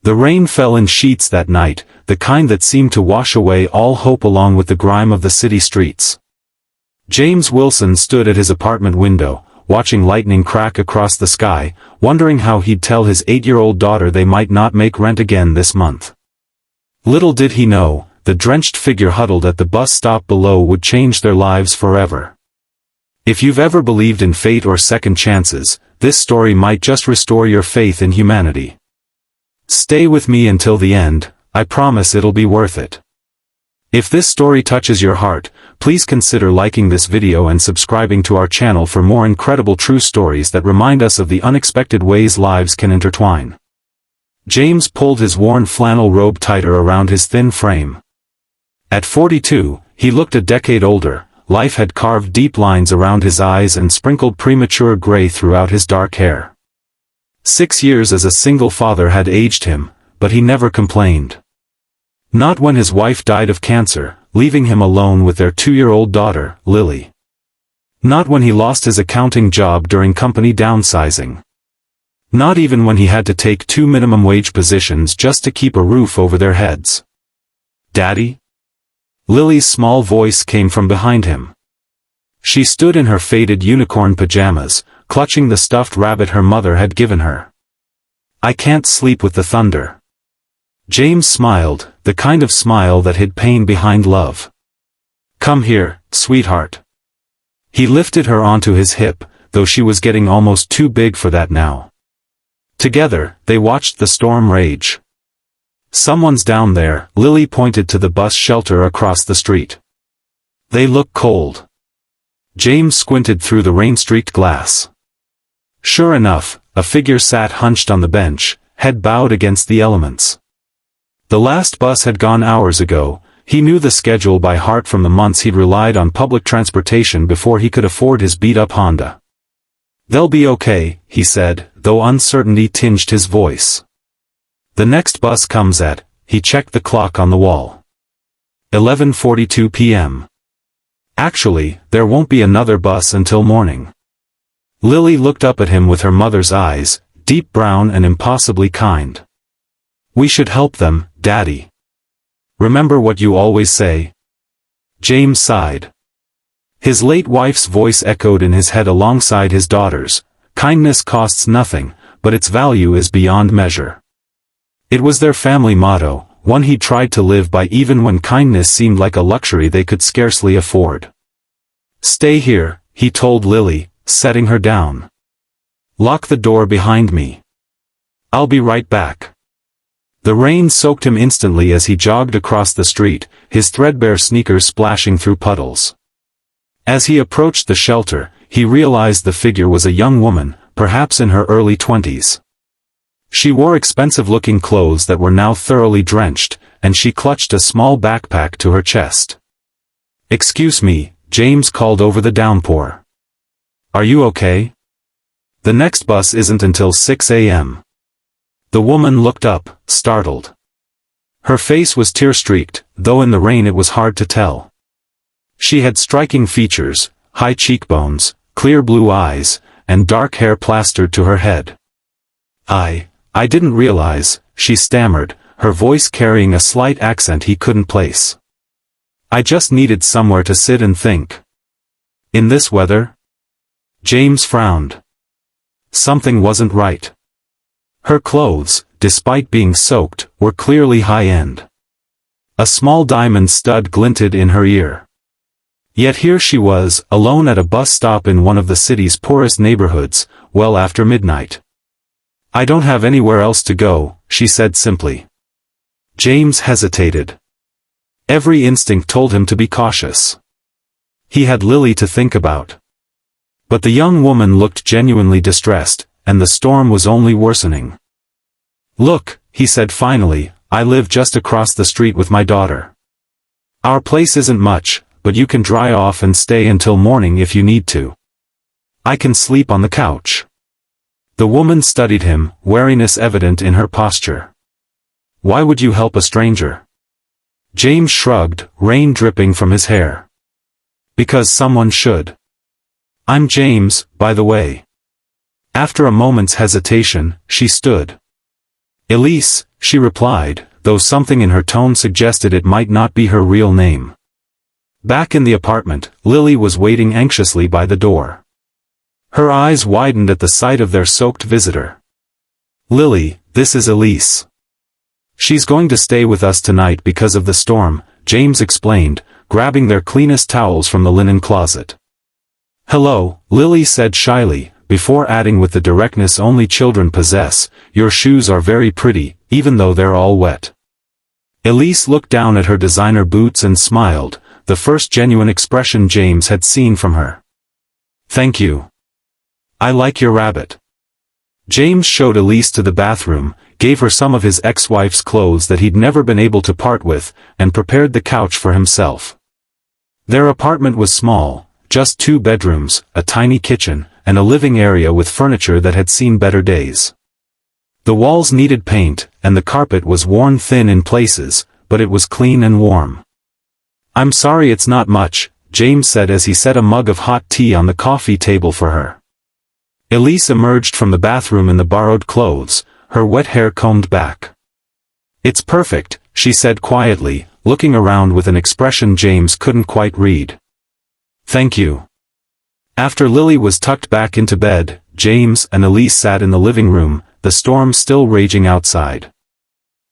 The rain fell in sheets that night, the kind that seemed to wash away all hope along with the grime of the city streets. James Wilson stood at his apartment window, watching lightning crack across the sky, wondering how he'd tell his 8-year-old daughter they might not make rent again this month. Little did he know, the drenched figure huddled at the bus stop below would change their lives forever. If you've ever believed in fate or second chances, this story might just restore your faith in humanity. Stay with me until the end, I promise it'll be worth it. If this story touches your heart, please consider liking this video and subscribing to our channel for more incredible true stories that remind us of the unexpected ways lives can intertwine. James pulled his worn flannel robe tighter around his thin frame. At 42, he looked a decade older. Life had carved deep lines around his eyes and sprinkled premature gray throughout his dark hair. 6 years as a single father had aged him, but he never complained. Not when his wife died of cancer, leaving him alone with their 2-year-old daughter, Lily. Not when he lost his accounting job during company downsizing. Not even when he had to take 2 minimum wage positions just to keep a roof over their heads. "Daddy?" Lily's small voice came from behind him. She stood in her faded unicorn pajamas, clutching the stuffed rabbit her mother had given her. "I can't sleep with the thunder." James smiled, the kind of smile that hid pain behind love. "Come here, sweetheart." He lifted her onto his hip, though she was getting almost too big for that now. Together, they watched the storm rage. "Someone's down there," Lily pointed to the bus shelter across the street. "They look cold." James squinted through the rain-streaked glass. Sure enough, a figure sat hunched on the bench, head bowed against the elements. The last bus had gone hours ago. He knew the schedule by heart from the months he'd relied on public transportation before he could afford his beat-up Honda. "They'll be okay," he said, though uncertainty tinged his voice. "The next bus comes at," he checked the clock on the wall. 11:42 p.m. "Actually, there won't be another bus until morning." Lily looked up at him with her mother's eyes, deep brown and impossibly kind. "We should help them, Daddy. Remember what you always say?" James sighed. His late wife's voice echoed in his head alongside his daughter's. "Kindness costs nothing, but its value is beyond measure." It was their family motto, one he tried to live by even when kindness seemed like a luxury they could scarcely afford. "Stay here," he told Lily, setting her down. "Lock the door behind me. I'll be right back." The rain soaked him instantly as he jogged across the street, his threadbare sneakers splashing through puddles. As he approached the shelter, he realized the figure was a young woman, perhaps in her early 20s. She wore expensive-looking clothes that were now thoroughly drenched, and she clutched a small backpack to her chest. "Excuse me," James called over the downpour. "Are you okay? The next bus isn't until 6 a.m. The woman looked up, startled. Her face was tear-streaked, though in the rain it was hard to tell. She had striking features, high cheekbones, clear blue eyes, and dark hair plastered to her head. I didn't realize," she stammered, her voice carrying a slight accent he couldn't place. "I just needed somewhere to sit and think." "In this weather?" James frowned. Something wasn't right. Her clothes, despite being soaked, were clearly high-end. A small diamond stud glinted in her ear. Yet here she was, alone at a bus stop in one of the city's poorest neighborhoods, well after midnight. "I don't have anywhere else to go," she said simply. James hesitated. Every instinct told him to be cautious. He had Lily to think about. But the young woman looked genuinely distressed, and the storm was only worsening. "Look," he said finally, "I live just across the street with my daughter. Our place isn't much, but you can dry off and stay until morning if you need to. I can sleep on the couch." The woman studied him, wariness evident in her posture. "Why would you help a stranger?" James shrugged, rain dripping from his hair. "Because someone should. I'm James, by the way." After a moment's hesitation, she stood. Elise, she replied, though something in her tone suggested it might not be her real name. Back in the apartment, Lily was waiting anxiously by the door. Her eyes widened at the sight of their soaked visitor. "Lily, this is Elise. She's going to stay with us tonight because of the storm," James explained, grabbing their cleanest towels from the linen closet. "Hello," Lily said shyly, before adding with the directness only children possess, "Your shoes are very pretty, even though they're all wet." Elise looked down at her designer boots and smiled, the first genuine expression James had seen from her. "Thank you. I like your rabbit." James showed Elise to the bathroom, gave her some of his ex-wife's clothes that he'd never been able to part with, and prepared the couch for himself. Their apartment was small, just 2 bedrooms, a tiny kitchen, and a living area with furniture that had seen better days. The walls needed paint, and the carpet was worn thin in places, but it was clean and warm. "I'm sorry it's not much," James said as he set a mug of hot tea on the coffee table for her. Elise emerged from the bathroom in the borrowed clothes, her wet hair combed back. "It's perfect," she said quietly, looking around with an expression James couldn't quite read. "Thank you." After Lily was tucked back into bed, James and Elise sat in the living room, the storm still raging outside.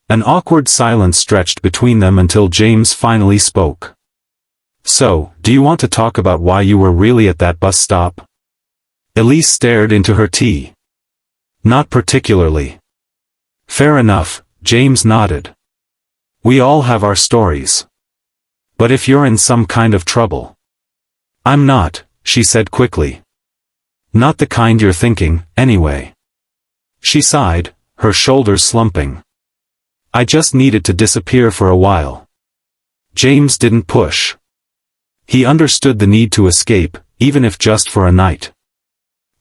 An awkward silence stretched between them until James finally spoke. "So, do you want to talk about why you were really at that bus stop?" Elise stared into her tea. "Not particularly." "Fair enough," James nodded. "We all have our stories. But if you're in some kind of trouble—" "I'm not," she said quickly. "Not the kind you're thinking, anyway." She sighed, her shoulders slumping. "I just needed to disappear for a while." James didn't push. He understood the need to escape, even if just for a night.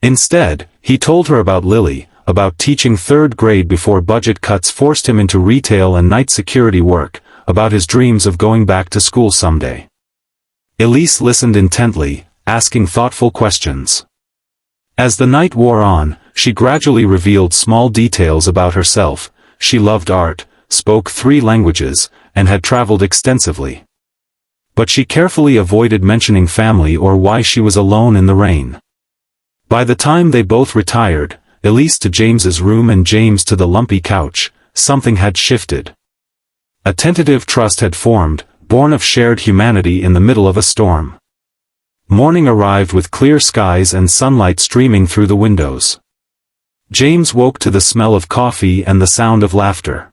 Instead, he told her about Lily, about teaching 3rd grade before budget cuts forced him into retail and night security work, about his dreams of going back to school someday. Elise listened intently, asking thoughtful questions. As the night wore on, she gradually revealed small details about herself. She loved art, spoke 3 languages, and had traveled extensively. But she carefully avoided mentioning family or why she was alone in the rain. By the time they both retired, Elise to James's room and James to the lumpy couch, something had shifted. A tentative trust had formed, born of shared humanity in the middle of a storm. Morning arrived with clear skies and sunlight streaming through the windows. James woke to the smell of coffee and the sound of laughter.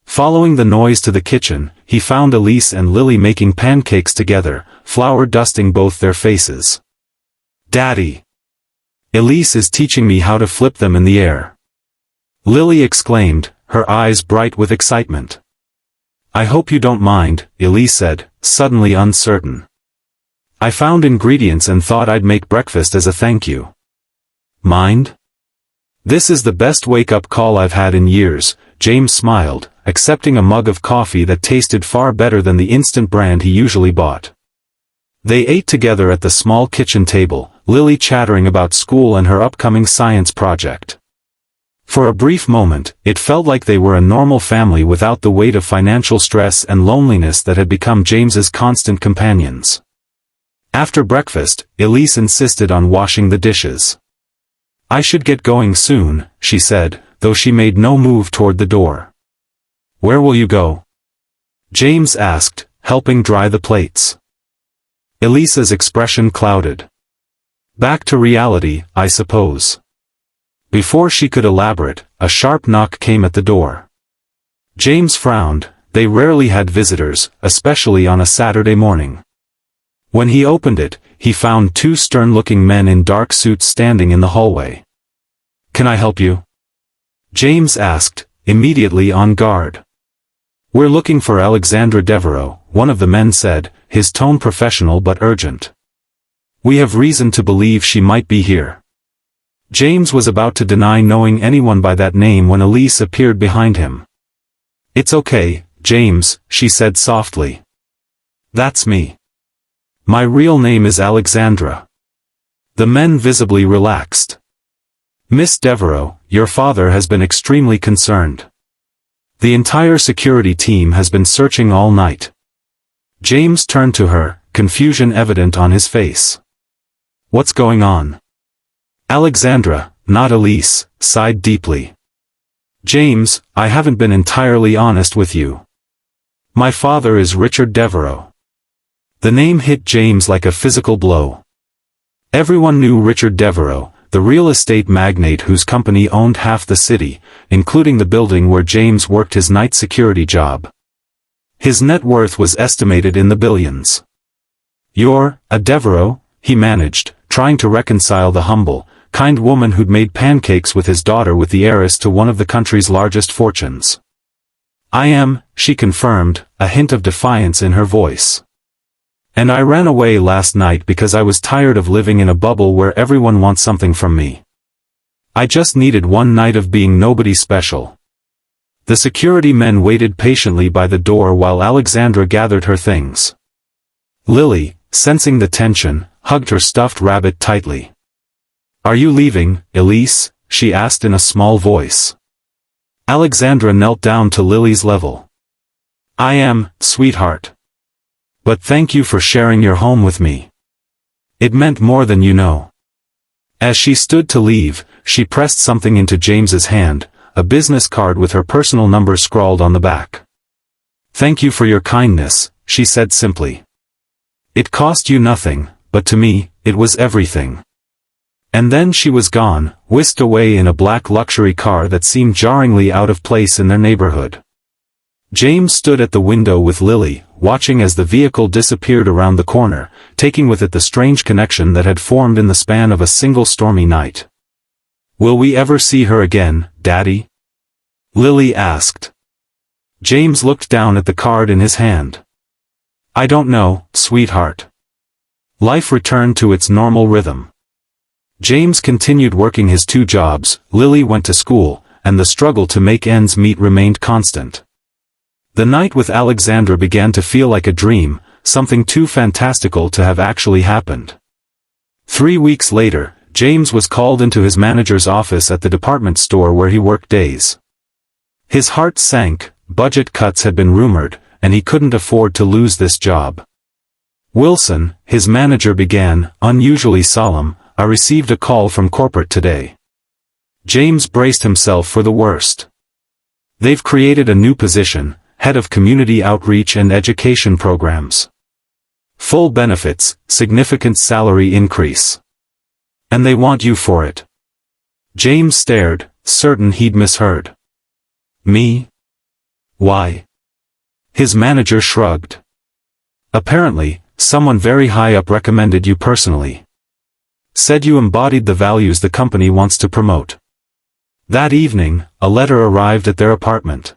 Following the noise to the kitchen, he found Elise and Lily making pancakes together, flour dusting both their faces. "Daddy! Elise is teaching me how to flip them in the air," Lily exclaimed, her eyes bright with excitement. "I hope you don't mind," Elise said, suddenly uncertain. "I found ingredients and thought I'd make breakfast as a thank you." "Mind? This is the best wake-up call I've had in years," James smiled, accepting a mug of coffee that tasted far better than the instant brand he usually bought. They ate together at the small kitchen table, Lily chattering about school and her upcoming science project. For a brief moment, it felt like they were a normal family without the weight of financial stress and loneliness that had become James's constant companions. After breakfast, Elise insisted on washing the dishes. "I should get going soon," she said, though she made no move toward the door. "Where will you go?" James asked, helping dry the plates. Elise's expression clouded. "Back to reality, I suppose." Before she could elaborate, a sharp knock came at the door. James frowned. They rarely had visitors, especially on a Saturday morning. When he opened it, he found 2 stern-looking men in dark suits standing in the hallway. "Can I help you?" James asked, immediately on guard. "We're looking for Alexandra Devereaux," one of the men said, his tone professional but urgent. "We have reason to believe she might be here." James was about to deny knowing anyone by that name when Elise appeared behind him. "It's okay, James," she said softly. "That's me. My real name is Alexandra." The men visibly relaxed. Miss Devereaux, your father has been extremely concerned. The entire security team has been searching all night. James turned to her, confusion evident on his face. What's going on? Alexandra, not Elise, sighed deeply. James, I haven't been entirely honest with you. My father is Richard Devereaux. The name hit James like a physical blow. Everyone knew Richard Devereaux, the real estate magnate whose company owned half the city, including the building where James worked his night security job. His net worth was estimated in the billions. You're a Devereaux, he managed, trying to reconcile the humble, kind woman who'd made pancakes with his daughter with the heiress to one of the country's largest fortunes. I am, she confirmed, a hint of defiance in her voice. And I ran away last night because I was tired of living in a bubble where everyone wants something from me. I just needed one night of being nobody special. The security men waited patiently by the door while Alexandra gathered her things. Lily, sensing the tension, hugged her stuffed rabbit tightly. Are you leaving, Elise? She asked in a small voice. Alexandra knelt down to Lily's level. I am, sweetheart. But thank you for sharing your home with me. It meant more than you know. As she stood to leave, she pressed something into James's hand, a business card with her personal number scrawled on the back. Thank you for your kindness, she said simply. It cost you nothing, but to me, it was everything. And then she was gone, whisked away in a black luxury car that seemed jarringly out of place in their neighborhood. James stood at the window with Lily, watching as the vehicle disappeared around the corner, taking with it the strange connection that had formed in the span of a single stormy night. Will we ever see her again, Daddy? Lily asked. James looked down at the card in his hand. I don't know, sweetheart. Life returned to its normal rhythm. James continued working his 2 jobs, Lily went to school, and the struggle to make ends meet remained constant. The night with Alexandra began to feel like a dream, something too fantastical to have actually happened. 3 weeks later, James was called into his manager's office at the department store where he worked days. His heart sank, budget cuts had been rumored, and he couldn't afford to lose this job. Wilson, his manager began, unusually solemn, I received a call from corporate today. James braced himself for the worst. They've created a new position, head of community outreach and education programs. Full benefits, significant salary increase. And they want you for it. James stared, certain he'd misheard. Me? Why? His manager shrugged. Apparently, someone very high up recommended you personally. Said you embodied the values the company wants to promote. That evening, a letter arrived at their apartment.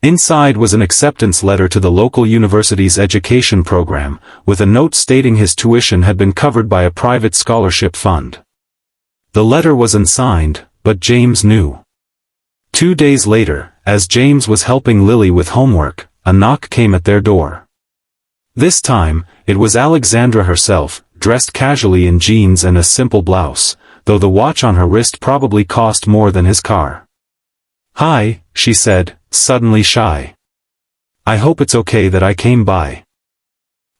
Inside was an acceptance letter to the local university's education program, with a note stating his tuition had been covered by a private scholarship fund. The letter was unsigned, but James knew. 2 days later, as James was helping Lily with homework, a knock came at their door. This time, it was Alexandra herself, dressed casually in jeans and a simple blouse, though the watch on her wrist probably cost more than his car. Hi, she said, suddenly shy. I hope it's okay that I came by.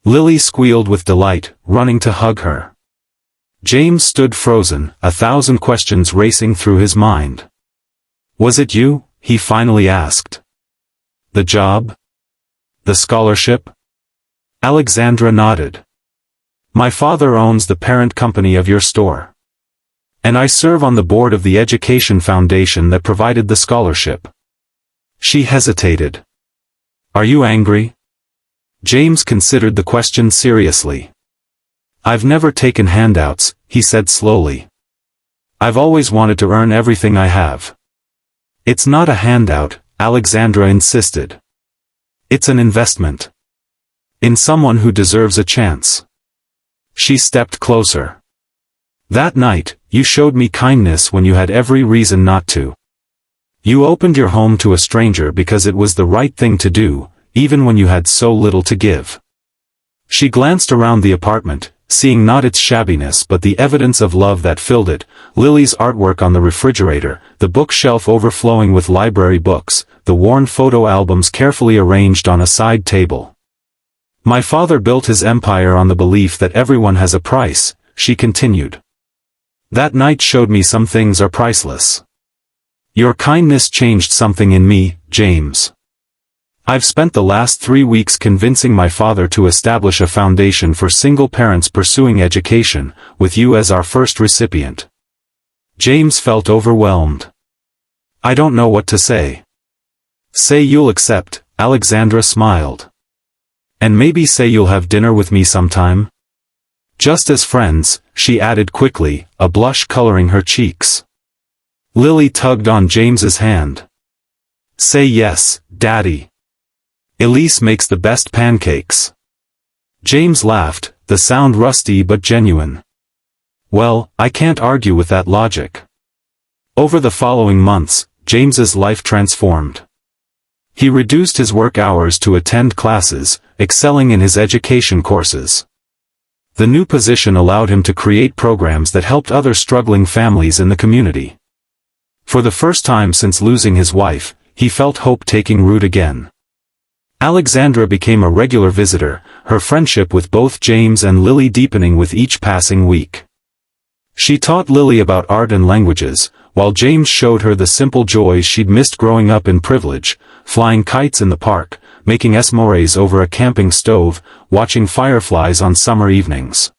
Lily squealed with delight, running to hug her. James stood frozen, 1,000 questions racing through his mind. Was it you? He finally asked. The job? The scholarship? Alexandra nodded. My father owns the parent company of your store. And I serve on the board of the education foundation that provided the scholarship. She hesitated. Are you angry? James considered the question seriously. I've never taken handouts, he said slowly. I've always wanted to earn everything I have. It's not a handout, Alexandra insisted. It's an investment. In someone who deserves a chance. She stepped closer. That night, you showed me kindness when you had every reason not to. You opened your home to a stranger because it was the right thing to do, even when you had so little to give. She glanced around the apartment, seeing not its shabbiness but the evidence of love that filled it, Lily's artwork on the refrigerator, the bookshelf overflowing with library books, the worn photo albums carefully arranged on a side table. My father built his empire on the belief that everyone has a price, she continued. That night showed me some things are priceless. Your kindness changed something in me, James. I've spent the last 3 weeks convincing my father to establish a foundation for single parents pursuing education, with you as our first recipient. James felt overwhelmed. I don't know what to say. Say you'll accept, Alexandra smiled. And maybe say you'll have dinner with me sometime? Just as friends, she added quickly, a blush coloring her cheeks. Lily tugged on James's hand. Say yes, Daddy. Elise makes the best pancakes. James laughed, the sound rusty but genuine. Well, I can't argue with that logic. Over the following months, James's life transformed. He reduced his work hours to attend classes, excelling in his education courses. The new position allowed him to create programs that helped other struggling families in the community. For the first time since losing his wife, he felt hope taking root again. Alexandra became a regular visitor, her friendship with both James and Lily deepening with each passing week. She taught Lily about art and languages, while James showed her the simple joys she'd missed growing up in privilege, flying kites in the park, making s'mores over a camping stove, watching fireflies on summer evenings.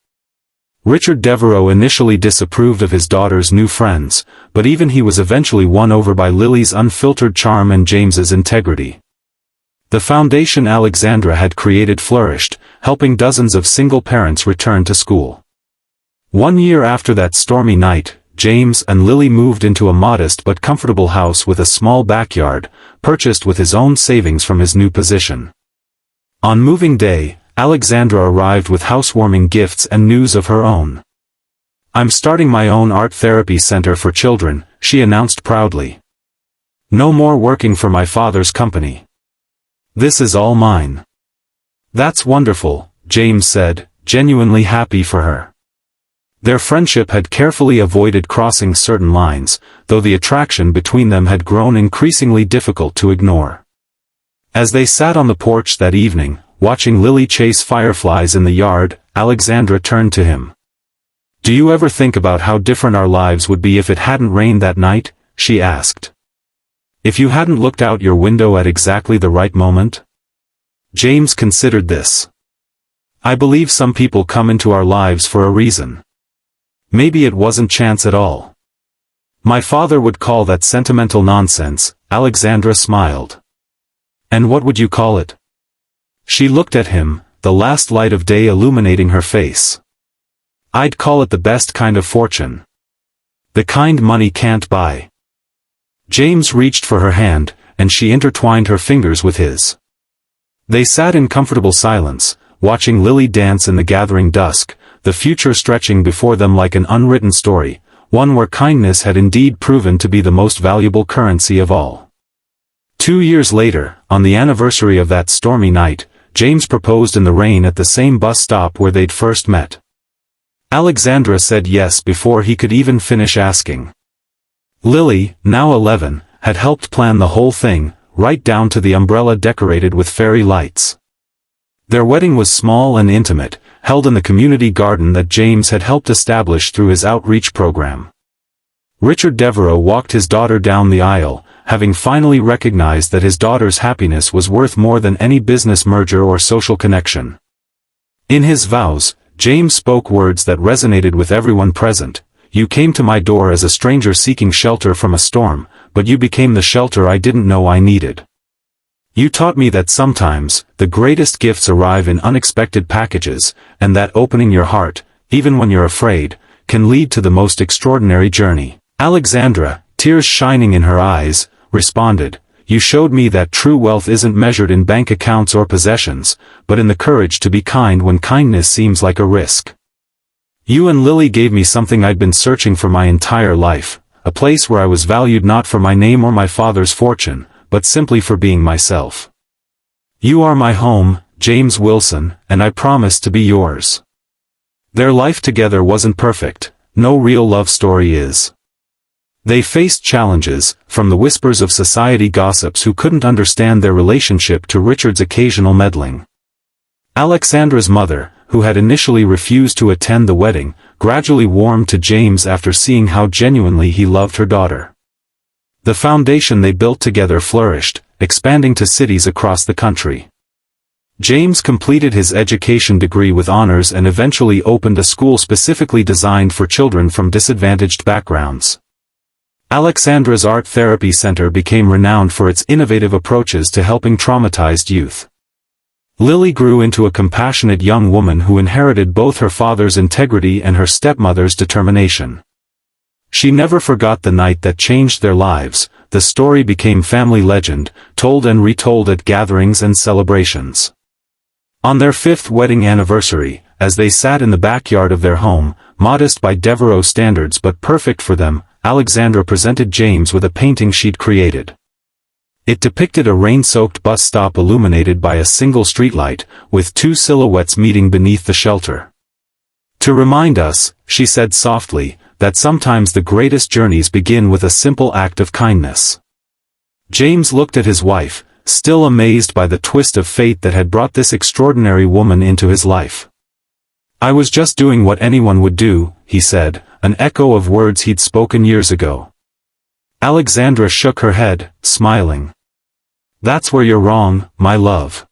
Richard Devereaux initially disapproved of his daughter's new friends, but even he was eventually won over by Lily's unfiltered charm and James's integrity. The foundation Alexandra had created flourished, helping dozens of single parents return to school. 1 year after that stormy night, James and Lily moved into a modest but comfortable house with a small backyard, purchased with his own savings from his new position. On moving day, Alexandra arrived with housewarming gifts and news of her own. I'm starting my own art therapy center for children, she announced proudly. No more working for my father's company. This is all mine. That's wonderful, James said, genuinely happy for her. Their friendship had carefully avoided crossing certain lines, though the attraction between them had grown increasingly difficult to ignore. As they sat on the porch that evening, watching Lily chase fireflies in the yard, Alexandra turned to him. Do you ever think about how different our lives would be if it hadn't rained that night? She asked. If you hadn't looked out your window at exactly the right moment? James considered this. I believe some people come into our lives for a reason. Maybe it wasn't chance at all. My father would call that sentimental nonsense, Alexandra smiled. And what would you call it? She looked at him, the last light of day illuminating her face. I'd call it the best kind of fortune. The kind money can't buy. James reached for her hand, and she intertwined her fingers with his. They sat in comfortable silence, watching Lily dance in the gathering dusk, the future stretching before them like an unwritten story, one where kindness had indeed proven to be the most valuable currency of all. 2 years later, on the anniversary of that stormy night, James proposed in the rain at the same bus stop where they'd first met. Alexandra said yes before he could even finish asking. Lily, now 11, had helped plan the whole thing, right down to the umbrella decorated with fairy lights. Their wedding was small and intimate, held in the community garden that James had helped establish through his outreach program. Richard Devereaux walked his daughter down the aisle, having finally recognized that his daughter's happiness was worth more than any business merger or social connection. In his vows, James spoke words that resonated with everyone present. You came to my door as a stranger seeking shelter from a storm, but you became the shelter I didn't know I needed. You taught me that sometimes, the greatest gifts arrive in unexpected packages, and that opening your heart, even when you're afraid, can lead to the most extraordinary journey. Alexandra, tears shining in her eyes, responded, You showed me that true wealth isn't measured in bank accounts or possessions, but in the courage to be kind when kindness seems like a risk. You and Lily gave me something I'd been searching for my entire life, a place where I was valued not for my name or my father's fortune, but simply for being myself. You are my home, James Wilson, and I promise to be yours. Their life together wasn't perfect, no real love story is. They faced challenges, from the whispers of society gossips who couldn't understand their relationship to Richard's occasional meddling. Alexandra's mother, who had initially refused to attend the wedding, gradually warmed to James after seeing how genuinely he loved her daughter. The foundation they built together flourished, expanding to cities across the country. James completed his education degree with honors and eventually opened a school specifically designed for children from disadvantaged backgrounds. Alexandra's Art Therapy Center became renowned for its innovative approaches to helping traumatized youth. Lily grew into a compassionate young woman who inherited both her father's integrity and her stepmother's determination. She never forgot the night that changed their lives. The story became family legend, told and retold at gatherings and celebrations. On their 5th wedding anniversary, as they sat in the backyard of their home, modest by Devereux standards but perfect for them, Alexandra presented James with a painting she'd created. It depicted a rain-soaked bus stop illuminated by a single streetlight, with 2 silhouettes meeting beneath the shelter. "To remind us," she said softly, "that sometimes the greatest journeys begin with a simple act of kindness." James looked at his wife, still amazed by the twist of fate that had brought this extraordinary woman into his life. "I was just doing what anyone would do," he said, an echo of words he'd spoken years ago. Alexandra shook her head, smiling. "That's where you're wrong, my love.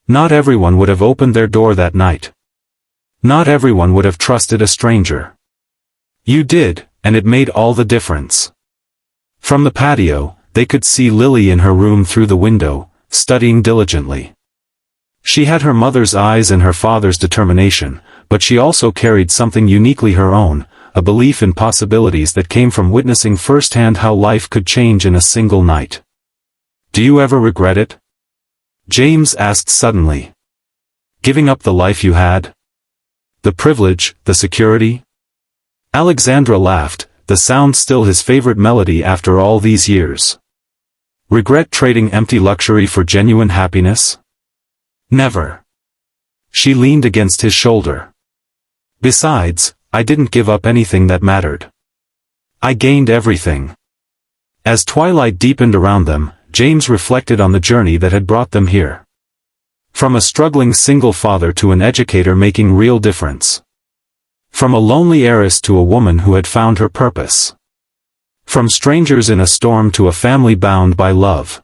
Not everyone would have opened their door that night. Not everyone would have trusted a stranger. You did, and it made all the difference." From the patio, they could see Lily in her room through the window, studying diligently. She had her mother's eyes and her father's determination, but she also carried something uniquely her own, a belief in possibilities that came from witnessing firsthand how life could change in a single night. "Do you ever regret it?" James asked suddenly. "Giving up the life you had? The privilege, the security?" Alexandra laughed, the sound still his favorite melody after all these years. "Regret trading empty luxury for genuine happiness? Never." She leaned against his shoulder. "Besides, I didn't give up anything that mattered. I gained everything." As twilight deepened around them, James reflected on the journey that had brought them here. From a struggling single father to an educator making real difference. From a lonely heiress to a woman who had found her purpose. From strangers in a storm to a family bound by love.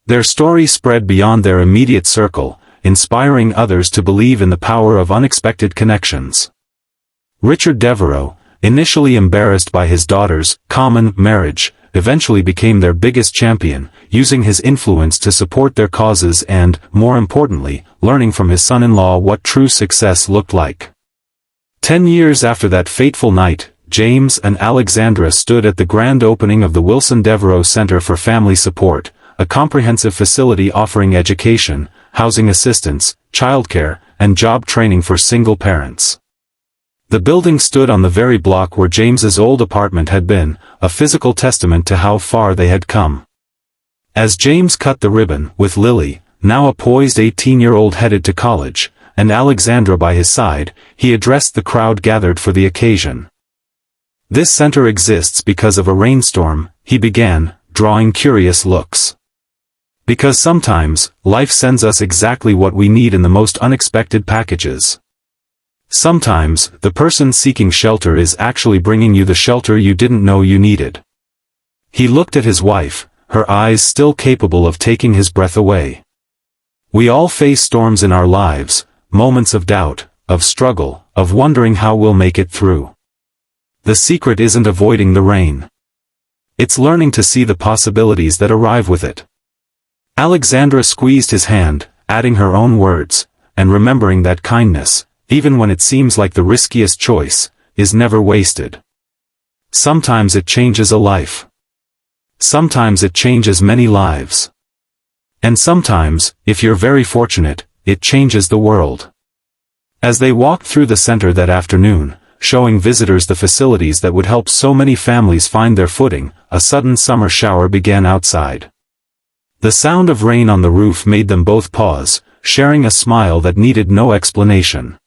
Their story spread beyond their immediate circle, inspiring others to believe in the power of unexpected connections. Richard Devereux, initially embarrassed by his daughter's common marriage, eventually became their biggest champion, using his influence to support their causes and, more importantly, learning from his son-in-law what true success looked like. 10 years after that fateful night, James and Alexandra stood at the grand opening of the Wilson Devereux Center for Family Support, a comprehensive facility offering education, housing assistance, childcare, and job training for single parents. The building stood on the very block where James's old apartment had been, a physical testament to how far they had come. As James cut the ribbon, with Lily, now a poised 18-year-old headed to college, and Alexandra by his side, he addressed the crowd gathered for the occasion. "This center exists because of a rainstorm," he began, drawing curious looks. "Because sometimes, life sends us exactly what we need in the most unexpected packages. Sometimes, the person seeking shelter is actually bringing you the shelter you didn't know you needed." He looked at his wife, her eyes still capable of taking his breath away. "We all face storms in our lives, moments of doubt, of struggle, of wondering how we'll make it through. The secret isn't avoiding the rain. It's learning to see the possibilities that arrive with it." Alexandra squeezed his hand, adding her own words, and remembering that kindness, even when it seems like the riskiest choice, is never wasted. Sometimes it changes a life. Sometimes it changes many lives. And sometimes, if you're very fortunate, it changes the world. As they walked through the center that afternoon, showing visitors the facilities that would help so many families find their footing, a sudden summer shower began outside. The sound of rain on the roof made them both pause, sharing a smile that needed no explanation.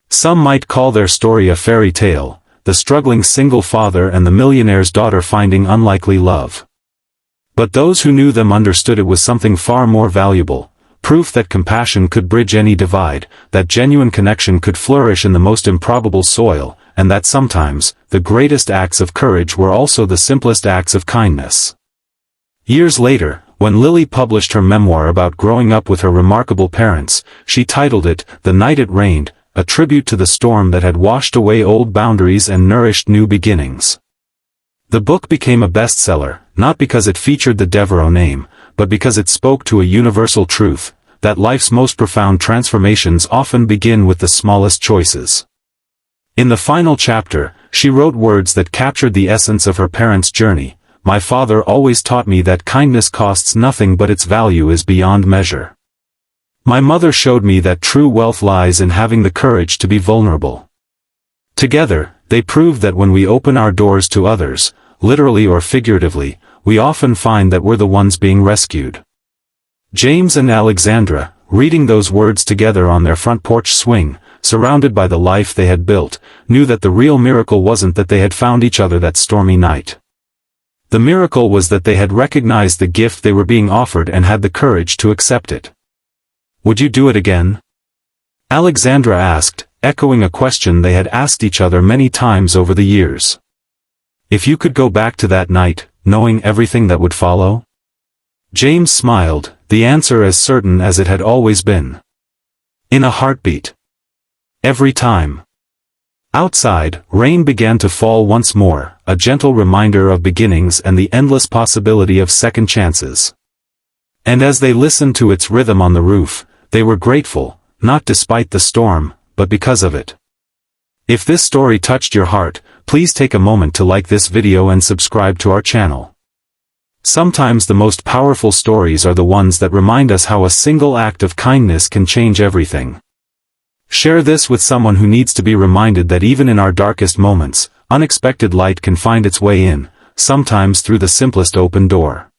Some might call their story a fairy tale, the struggling single father and the millionaire's daughter finding unlikely love. But those who knew them understood it was something far more valuable, proof that compassion could bridge any divide, that genuine connection could flourish in the most improbable soil, and that sometimes, the greatest acts of courage were also the simplest acts of kindness. Years later, when Lily published her memoir about growing up with her remarkable parents, she titled it, The Night It Rained, a tribute to the storm that had washed away old boundaries and nourished new beginnings. The book became a bestseller, not because it featured the Devereux name, but because it spoke to a universal truth, that life's most profound transformations often begin with the smallest choices. In the final chapter, she wrote words that captured the essence of her parents' journey. My father always taught me that kindness costs nothing but its value is beyond measure. My mother showed me that true wealth lies in having the courage to be vulnerable. Together, they proved that when we open our doors to others, literally or figuratively, we often find that we're the ones being rescued. James and Alexandra, reading those words together on their front porch swing, surrounded by the life they had built, knew that the real miracle wasn't that they had found each other that stormy night. The miracle was that they had recognized the gift they were being offered and had the courage to accept it. Would you do it again? Alexandra asked, echoing a question they had asked each other many times over the years. If you could go back to that night, knowing everything that would follow? James smiled, the answer as certain as it had always been. In a heartbeat. Every time. Outside, rain began to fall once more, a gentle reminder of beginnings and the endless possibility of second chances. And as they listened to its rhythm on the roof, they were grateful, not despite the storm, but because of it. If this story touched your heart, please take a moment to like this video and subscribe to our channel. Sometimes the most powerful stories are the ones that remind us how a single act of kindness can change everything. Share this with someone who needs to be reminded that even in our darkest moments, unexpected light can find its way in, sometimes through the simplest open door.